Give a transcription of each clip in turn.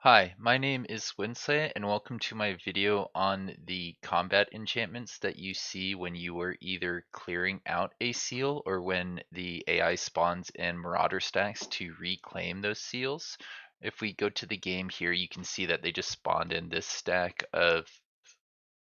Hi, my name is Winslet, and welcome to my video on the combat enchantments that you see when you are either clearing out a seal or when the AI spawns in Marauder stacks to reclaim those seals. If we go to the game here, you can see that they just spawned in this stack of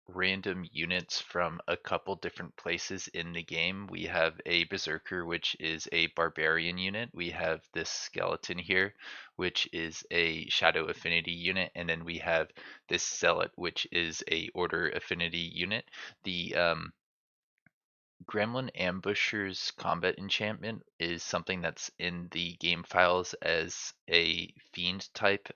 random units from a couple different places in the game. We have a Berserker, which is a Barbarian unit. We have this Skeleton here, which is a Shadow Affinity unit. And then we have this Zealot, which is a Order Affinity unit. The Gremlin Ambusher's combat enchantment is something that's in the game files as a fiend type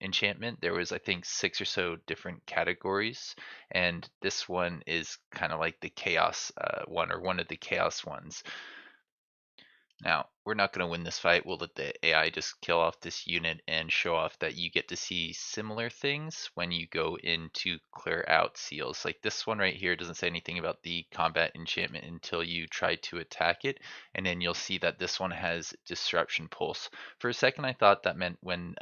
enchantment. There was, I think, six or so different categories, and this one is kind of like the chaos one or one of the chaos ones. Now, we're not going to win this fight. We'll let the AI just kill off this unit and show off that you get to see similar things when you go in to clear out seals. Like this one right here doesn't say anything about the combat enchantment until you try to attack it, and then you'll see that this one has Disruption Pulse. For a second, I thought that meant when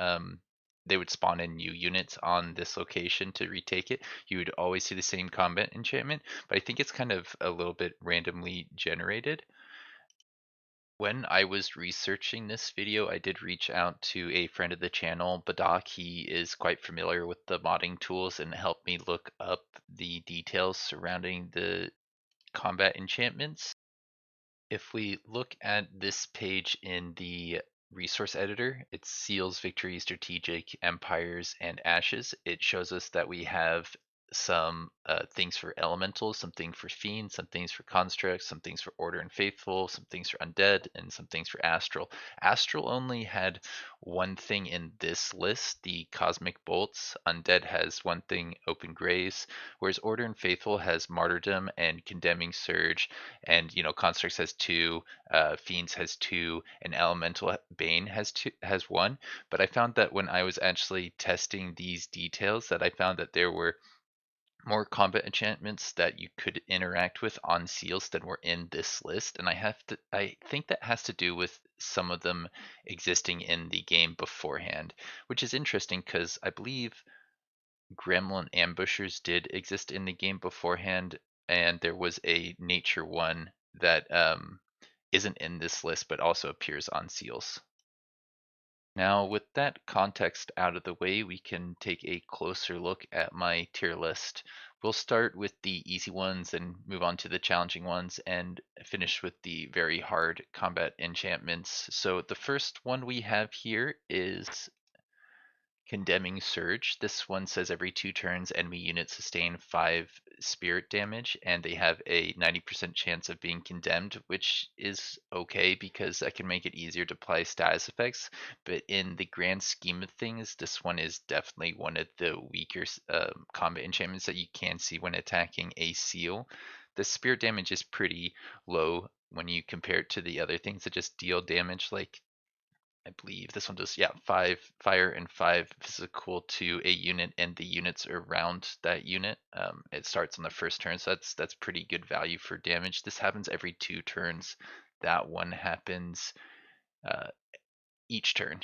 they would spawn in new units on this location to retake it, you would always see the same combat enchantment, but I think it's kind of a little bit randomly generated. When I was researching this video, I did reach out to a friend of the channel, Badak. He is quite familiar with the modding tools and helped me look up the details surrounding the combat enchantments. If we look at this page in the resource editor, it's Seals, Victory, Strategic, Empires, and Ashes. It shows us that we have some things for elementals, some things for fiends, some things for constructs, some things for order and faithful, some things for undead, and some things for astral. Astral only had one thing in this list, the cosmic bolts. Undead has one thing, open graves, whereas order and faithful has martyrdom and condemning surge, and constructs has two, fiends has two, and elemental bane has one. But I found that when I was actually testing these details, that I found that there were more combat enchantments that you could interact with on seals than were in this list, and I think that has to do with some of them existing in the game beforehand, which is interesting because I believe Gremlin ambushers did exist in the game beforehand, and there was a nature one that isn't in this list but also appears on seals. Now, with that context out of the way, we can take a closer look at my tier list. We'll start with the easy ones and move on to the challenging ones and finish with the very hard combat enchantments. So the first one we have here is Condemning Surge. This one says every 2 turns enemy units sustain 5 spirit damage, and they have a 90% chance of being condemned, which is okay because that can make it easier to apply status effects. But in the grand scheme of things, this one is definitely one of the weaker combat enchantments that you can see when attacking a seal. The spirit damage is pretty low when you compare it to the other things that just deal damage, like I believe this one does, yeah, 5 fire and 5 physical to a unit and the units around that unit. It starts on the first turn, so that's pretty good value for damage. This happens every 2 turns. That one happens uh, each turn.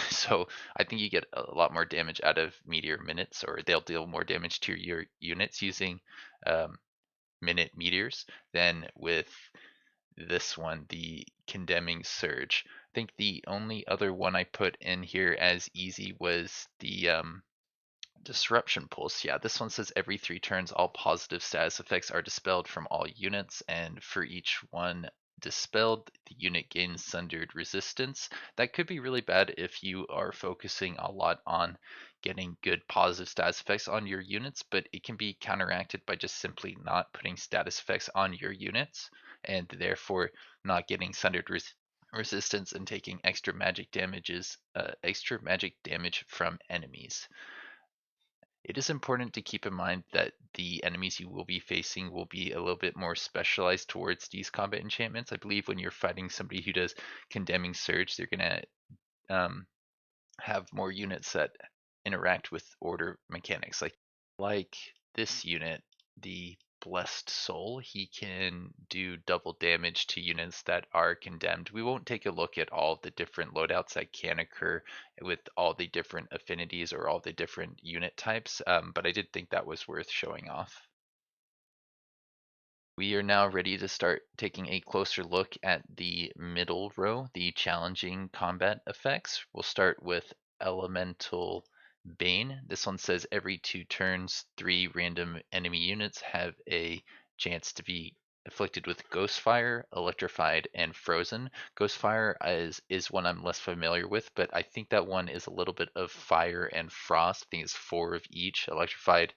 So I think you get a lot more damage out of meteor minutes, or they'll deal more damage to your units using um, minute meteors than with this one, the Condemning Surge. I think the only other one I put in here as easy was the Disruption Pulse. Yeah, this one says every 3 turns, all positive status effects are dispelled from all units, and for each one dispelled, the unit gains Sundered Resistance. That could be really bad if you are focusing a lot on getting good positive status effects on your units, but it can be counteracted by just simply not putting status effects on your units, and therefore not getting Resistance and taking extra magic damage from enemies. It is important to keep in mind that the enemies you will be facing will be a little bit more specialized towards these combat enchantments. I believe when you're fighting somebody who does Condemning Surge, they're going to have more units that interact with order mechanics. Like this unit, the Blessed Soul, he can do double damage to units that are condemned. We won't take a look at all the different loadouts that can occur with all the different affinities or all the different unit types, but I did think that was worth showing off. We are now ready to start taking a closer look at the middle row, the challenging combat effects. We'll start with Elemental Bane. This one says every 2 turns, 3 random enemy units have a chance to be afflicted with Ghostfire, Electrified, and Frozen. Ghostfire is one I'm less familiar with, but I think that one is a little bit of fire and frost. I think it's 4 of each. Electrified,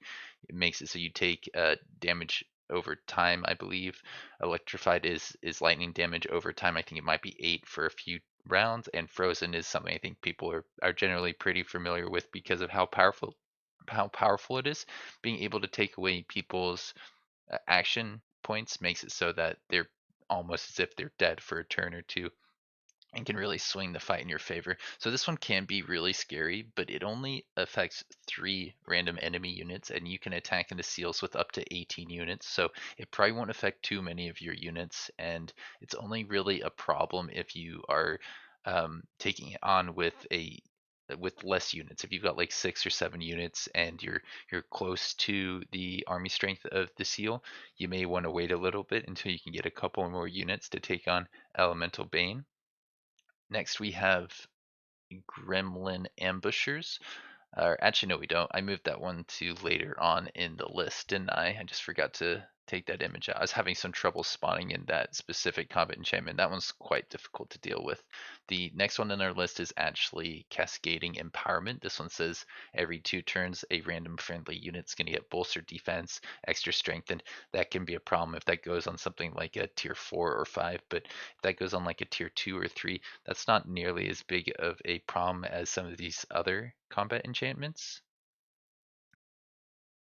it makes it so you take damage over time, I believe. Electrified is lightning damage over time. I think it might be 8 for a few rounds, and Frozen is something I think people are generally pretty familiar with because of how powerful it is. Being able to take away people's action points makes it so that they're almost as if they're dead for a turn or two and can really swing the fight in your favor. So this one can be really scary, but it only affects 3 random enemy units, and you can attack into seals with up to 18 units. So it probably won't affect too many of your units, and it's only really a problem if you are taking it on with less units. If you've got like 6 or 7 units and you're close to the army strength of the seal, you may want to wait a little bit until you can get a couple more units to take on Elemental Bane. Next, we have Gremlin Ambushers. Or actually, no, we don't. I moved that one to later on in the list, didn't I? I just forgot to take that image out. I was having some trouble spawning in that specific combat enchantment. That one's quite difficult to deal with. The next one on our list is actually Cascading Empowerment. This one says every 2 turns, a random friendly unit's going to get bolstered defense, extra strength, and that can be a problem if that goes on something like a tier 4 or 5. But if that goes on like a tier 2 or 3, that's not nearly as big of a problem as some of these other combat enchantments.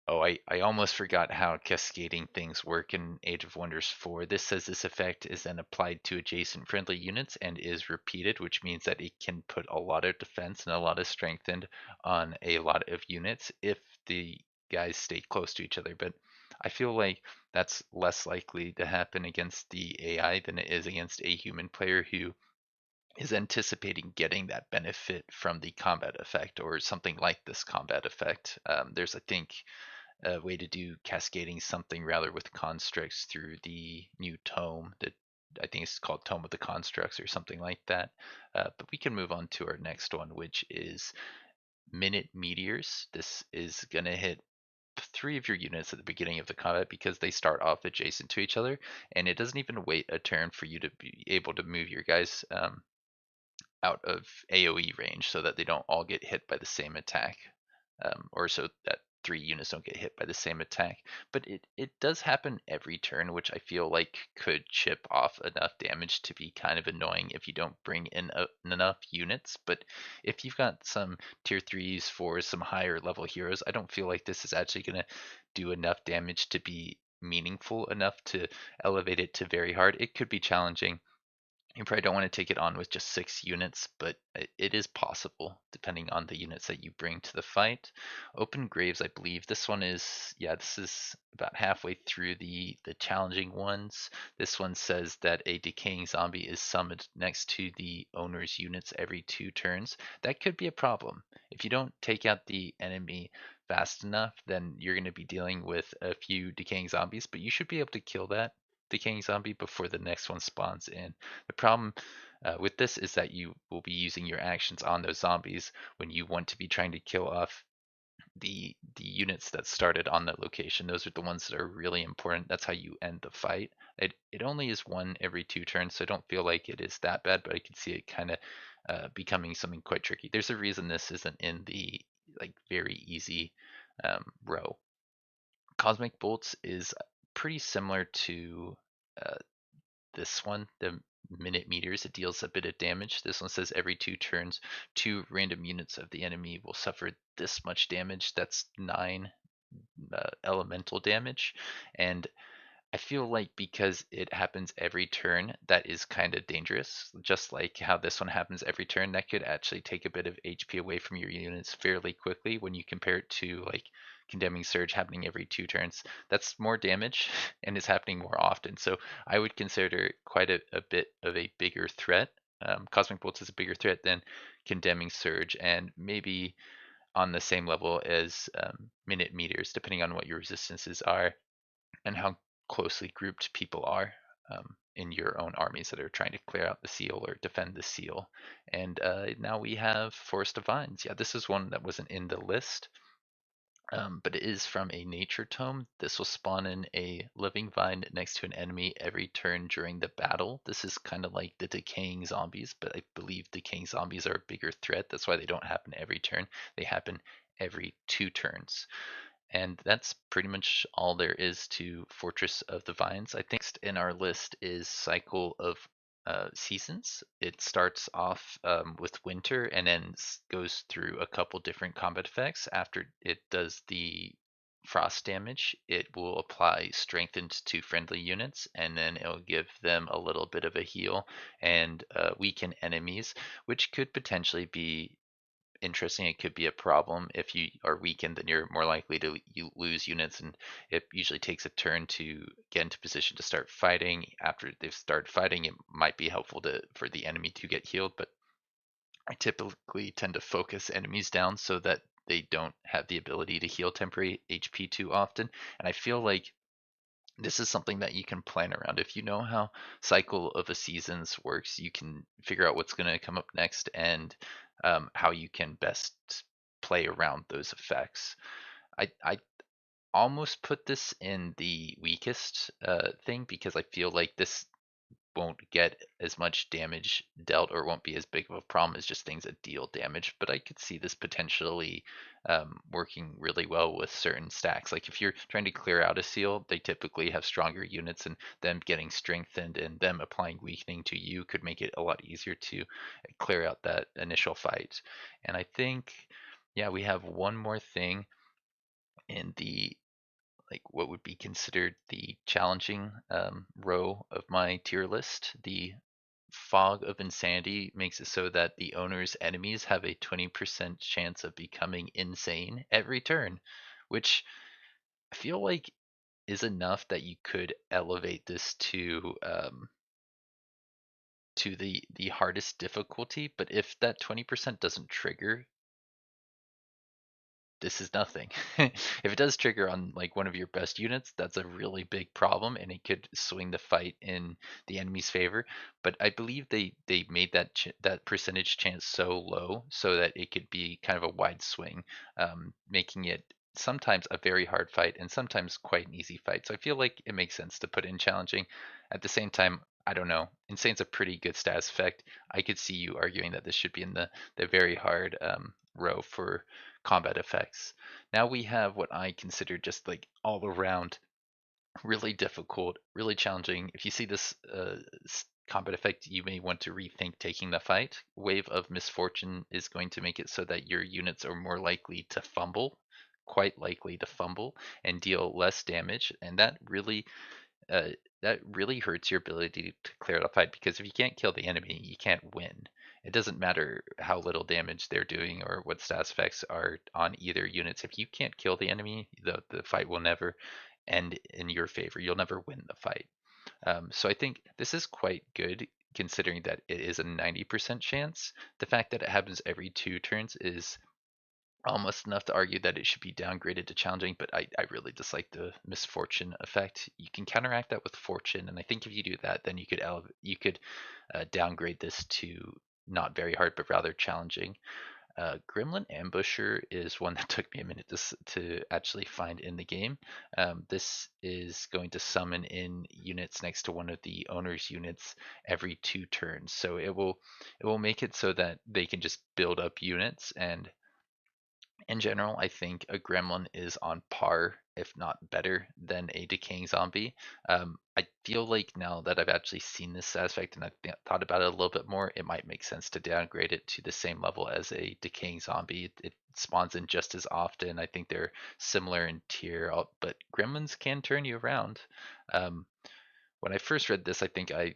Oh, I almost forgot how cascading things work in Age of Wonders 4. This says this effect is then applied to adjacent friendly units and is repeated, which means that it can put a lot of defense and a lot of strength in on a lot of units if the guys stay close to each other. But I feel like that's less likely to happen against the AI than it is against a human player who is anticipating getting that benefit from the combat effect or something like this combat effect. There's, I think, a way to do cascading something rather with constructs through the new tome that I think it's called Tome of the Constructs or something like that. But we can move on to our next one, which is Minute Meteors. This is going to hit 3 of your units at the beginning of the combat because they start off adjacent to each other, and it doesn't even wait a turn for you to be able to move your guys out of AoE range so that they don't all get hit by the same attack, or so that 3 units don't get hit by the same attack. But it does happen every turn, which I feel like could chip off enough damage to be kind of annoying if you don't bring in enough units. But if you've got some tier 3s, 4s, some higher level heroes, I don't feel like this is actually going to do enough damage to be meaningful enough to elevate it to very hard. It could be challenging. You probably don't want to take it on with just 6 units, but it is possible depending on the units that you bring to the fight. Open Graves, I believe this one is, yeah, this is about halfway through the challenging ones. This one says that a decaying zombie is summoned next to the owner's units every 2 turns. That could be a problem. If you don't take out the enemy fast enough, then you're going to be dealing with a few decaying zombies, but you should be able to kill that decaying zombie before the next one spawns in. The problem with this is that you will be using your actions on those zombies when you want to be trying to kill off the units that started on that location. Those are the ones that are really important. That's how you end the fight. It only is 1 every 2 turns, so I don't feel like it is that bad, but I can see it kind of becoming something quite tricky. There's a reason this isn't in the like very easy row. Cosmic Bolts is pretty similar to uh, this one, the Minute Meters. It deals a bit of damage. This one says every 2 turns, 2 random units of the enemy will suffer this much damage. That's 9 elemental damage. And I feel like because it happens every turn, that is kind of dangerous. Just like how this one happens every turn, that could actually take a bit of HP away from your units fairly quickly when you compare it to like Condemning Surge happening every 2 turns. That's more damage and is happening more often. So I would consider it quite a bit of a bigger threat. Cosmic Bolts is a bigger threat than Condemning Surge, and maybe on the same level as Minute Meters, depending on what your resistances are and how closely grouped people are in your own armies that are trying to clear out the seal or defend the seal. And now we have Forest of Vines. Yeah, this is one that wasn't in the list, but it is from a nature tome. This will spawn in a living vine next to an enemy every turn during the battle. This is kind of like the decaying zombies, but I believe decaying zombies are a bigger threat. That's why they don't happen every turn. They happen every 2 turns. And that's pretty much all there is to Fortress of the Vines. I think next in our list is Cycle of Seasons. It starts off with winter and then goes through a couple different combat effects. After it does the frost damage, it will apply strengthened to friendly units, and then it'll give them a little bit of a heal and weaken enemies, which could potentially be interesting. It could be a problem. If you are weakened, then you're more likely to lose units, and it usually takes a turn to get into position to start fighting. After they've started fighting, it might be helpful to for the enemy to get healed, but I typically tend to focus enemies down so that they don't have the ability to heal temporary HP too often. And I feel like this is something that you can plan around. If you know how cycle of a seasons works, you can figure out what's going to come up next and how you can best play around those effects. I almost put this in the weakest thing because I feel like this won't get as much damage dealt or won't be as big of a problem as just things that deal damage. But I could see this potentially working really well with certain stacks. Like if you're trying to clear out a seal, they typically have stronger units, and them getting strengthened and them applying weakening to you could make it a lot easier to clear out that initial fight. And I think, yeah, we have one more thing in the like what would be considered the challenging row of my tier list. The Fog of Insanity makes it so that the owner's enemies have a 20% chance of becoming insane every turn, which I feel like is enough that you could elevate this to the hardest difficulty. But if that 20% doesn't trigger, this is nothing. If it does trigger on like one of your best units, that's a really big problem, and it could swing the fight in the enemy's favor. But I believe they made that percentage chance so low so that it could be kind of a wide swing, making it sometimes a very hard fight and sometimes quite an easy fight. So I feel like it makes sense to put in challenging. At the same time, I don't know. Insane's a pretty good status effect. I could see you arguing that this should be in the very hard row for combat effects. Now we have what I consider just like all around really difficult, really challenging. If you see this combat effect, you may want to rethink taking the fight. Wave of Misfortune is going to make it so that your units are more likely to fumble, quite likely to fumble, and deal less damage. And uh, that really hurts your ability to clear the fight, because if you can't kill the enemy, you can't win. It doesn't matter how little damage they're doing or what stats effects are on either units. If you can't kill the enemy, the fight will never end in your favor. You'll never win the fight. So I think this is quite good considering that it is a 90% chance. The fact that it happens every 2 turns is almost enough to argue that it should be downgraded to challenging, but I really dislike the misfortune effect. You can counteract that with fortune, and I think if you do that, then you could downgrade this to not very hard, but rather challenging. Gremlin Ambusher is one that took me a minute to actually find in the game. This is going to summon in units next to one of the owner's units every 2 turns, so it will make it so that they can just build up units, and In general, I think a gremlin is on par, if not better, than a decaying zombie. I feel like now that I've actually seen this aspect and I've thought about it a little bit more, it might make sense to downgrade it to the same level as a decaying zombie. It spawns in just as often. I think they're similar in tier, but gremlins can turn you around. Um, when I first read this, I think I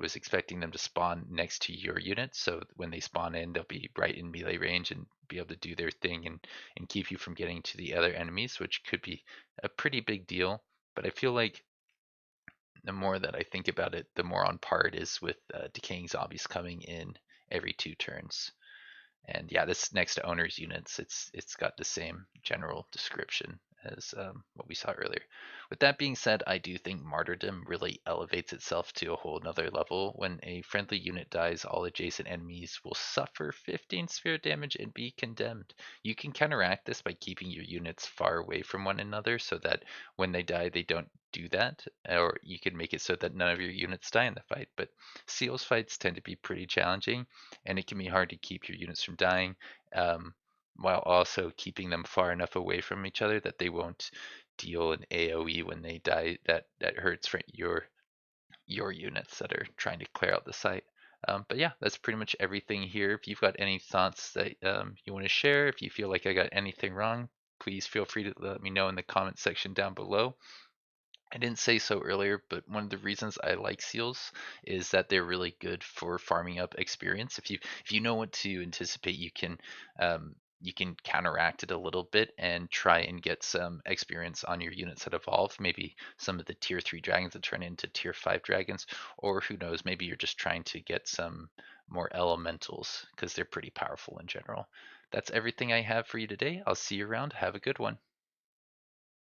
was expecting them to spawn next to your unit, so when they spawn in, they'll be right in melee range and be able to do their thing and keep you from getting to the other enemies, which could be a pretty big deal. But I feel like the more that I think about it, the more on par it is with decaying zombies coming in every 2 turns. And yeah, this next to owner's units, it's got the same general description as what we saw earlier. With that being said, I do think martyrdom really elevates itself to a whole nother level. When a friendly unit dies, all adjacent enemies will suffer 15 spirit damage and be condemned. You can counteract this by keeping your units far away from one another so that when they die, they don't do that, or you can make it so that none of your units die in the fight. But seals fights tend to be pretty challenging, and it can be hard to keep your units from dying, um, while also keeping them far enough away from each other that they won't deal an AOE when they die that hurts for your units that are trying to clear out the site. But yeah, that's pretty much everything here. If you've got any thoughts that you want to share, if you feel like I got anything wrong, please feel free to let me know in the comment section down below. I didn't say so earlier, but one of the reasons I like seals is that they're really good for farming up experience. If you know what to anticipate, you can counteract it a little bit and try and get some experience on your units that evolve. Maybe some of the tier 3 dragons that turn into tier 5 dragons, or who knows, maybe you're just trying to get some more elementals because they're pretty powerful in general. That's everything I have for you today. I'll see you around. Have a good one.